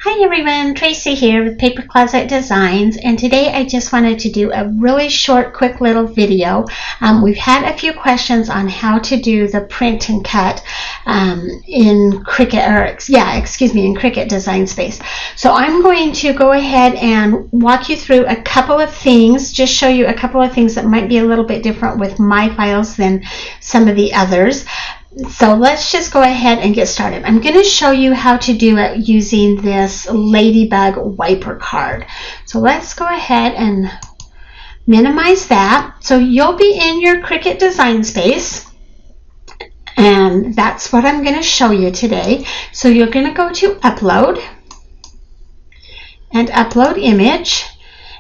Hi everyone, Tracy here with Paper Closet Designs, and today I just wanted to do a really short, quick little video. We've had a few questions on how to do the print and cut in Cricut, in Cricut Design Space. So I'm going to go ahead and walk you through a couple of things, just show you a couple of things that might be a little bit different with my files than some of the others. So let's just go ahead and get started. I'm going to show you how to do it using this ladybug wiper card. So let's go ahead and minimize that. So you'll be in your Cricut Design Space, and that's what I'm going to show you today. So you're going to go to Upload and Upload Image.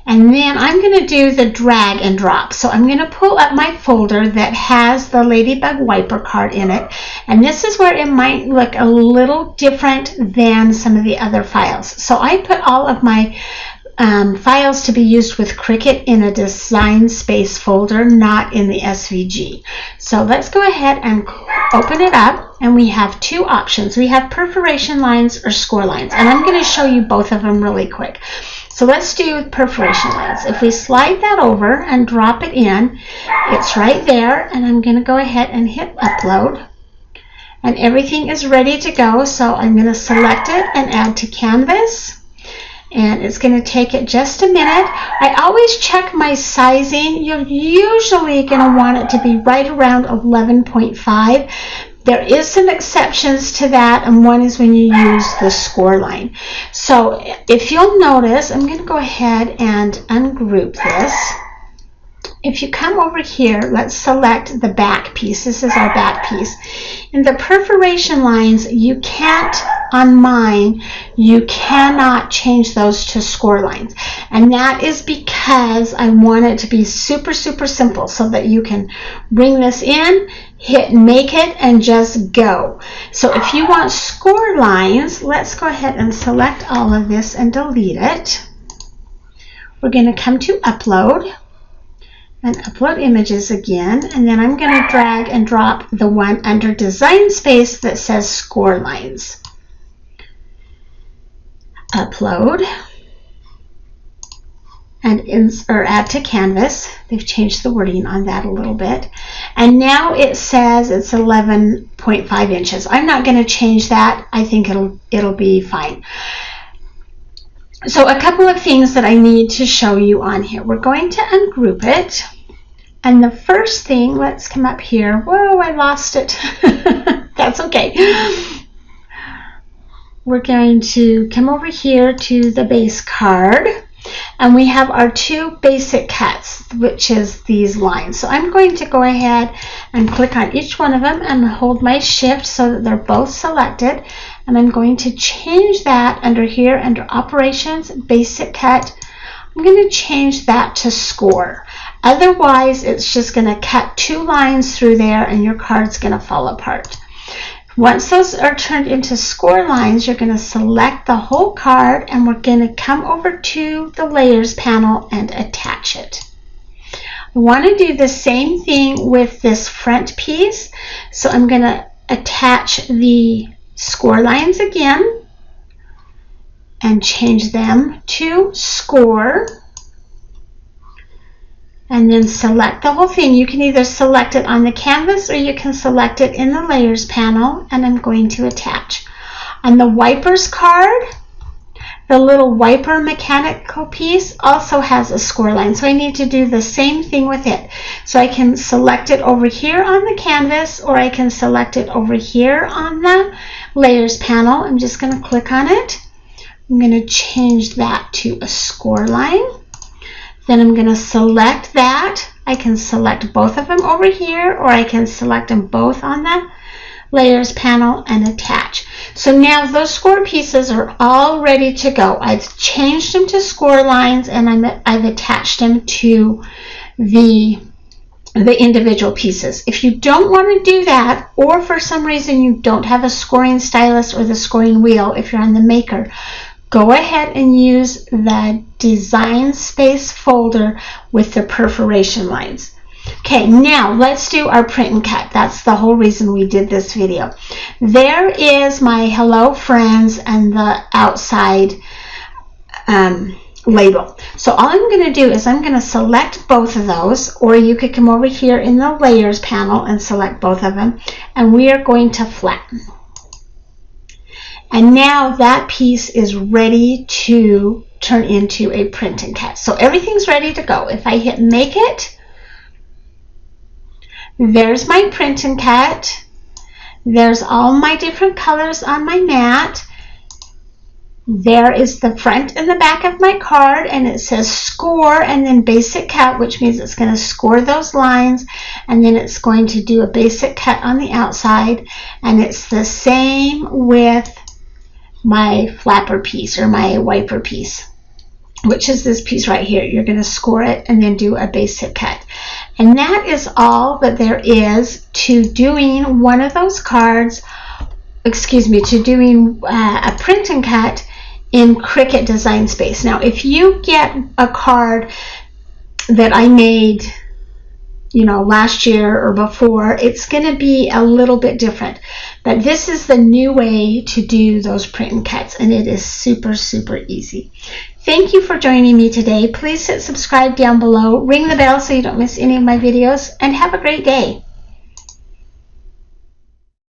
And then I'm going to do the drag and drop. So I'm going to pull up my folder that has the ladybug wiper card in it. And this is where it might look a little different than some of the other files. So I put all of my files to be used with Cricut in a Design Space folder, not in the SVG. So let's go ahead and open it up. And we have two options. We have perforation lines or score lines. And I'm going to show you both of them really quick. So let's do perforation lines. If we slide that over and drop it in, it's right there, and I'm going to go ahead and hit upload. And everything is ready to go, so I'm going to select it and add to canvas. And it's going to take it just a minute. I always check my sizing. You're usually going to want it to be right around 11.5. There is some exceptions to that, and one is when you use the score line. So if you'll notice, I'm going to go ahead and ungroup this. If you come over here, let's select the back piece. This is our back piece. In the perforation lines, you can't, on mine, you cannot change those to score lines. And that is because I want it to be super, super simple so that you can bring this in, hit make it, and just go. So if you want score lines, let's go ahead and select all of this and delete it. We're going to come to Upload and Upload Images again, and then I'm going to drag and drop the one under Design Space that says Score Lines. Upload and add to canvas. They've changed the wording on that a little bit, and now it says it's 11.5 inches. I'm not going to change that. I think it'll be fine. So a couple of things that I need to show you on here. We're going to ungroup it. And the first thing, let's come up here. Whoa, I lost it. That's okay. We're going to come over here to the base card. And we have our two basic cuts, which is these lines. So I'm going to go ahead and click on each one of them and hold my shift so that they're both selected. And I'm going to change that under here, under Operations, Basic Cut. I'm going to change that to Score. Otherwise, it's just going to cut two lines through there and your card's going to fall apart. Once those are turned into score lines, you're going to select the whole card, and we're going to come over to the Layers panel and attach it. I want to do the same thing with this front piece, so I'm going to attach the score lines again and change them to Score. And then select the whole thing. You can either select it on the canvas or you can select it in the Layers panel, and I'm going to attach. On the wipers card, the little wiper mechanical piece also has a score line, so I need to do the same thing with it. So I can select it over here on the canvas, or I can select it over here on the Layers panel. I'm just going to click on it. I'm going to change that to a score line. Then I'm going to select that. I can select both of them over here, or I can select them both on the Layers panel and attach. So now those score pieces are all ready to go. I've changed them to score lines, and I've attached them to the individual pieces. If you don't want to do that, or for some reason you don't have a scoring stylus or the scoring wheel, if you're on the Maker, go ahead and use the Design Space folder with the perforation lines. Okay, now let's do our print and cut. That's the whole reason we did this video. There is my Hello Friends and the outside label. So all I'm going to do is I'm going to select both of those, or you could come over here in the layers panel and select both of them, and we are going to flatten. And now that piece is ready to turn into a print and cut. So everything's ready to go. If I hit make it, there's my print and cut. There's all my different colors on my mat. There is the front and the back of my card, and it says score and then basic cut, which means it's going to score those lines, and then it's going to do a basic cut on the outside. And it's the same with my flapper piece or my wiper piece, which is this piece right here. You're going to score it and then do a basic cut. And that is all that there is to doing one of those cards, to doing a print and cut in Cricut Design Space. Now, if you get a card that I made, last year or before, it's going to be a little bit different. But this is the new way to do those print and cuts, and it is super, super easy. Thank you for joining me today. Please hit subscribe down below, ring the bell so you don't miss any of my videos, and have a great day.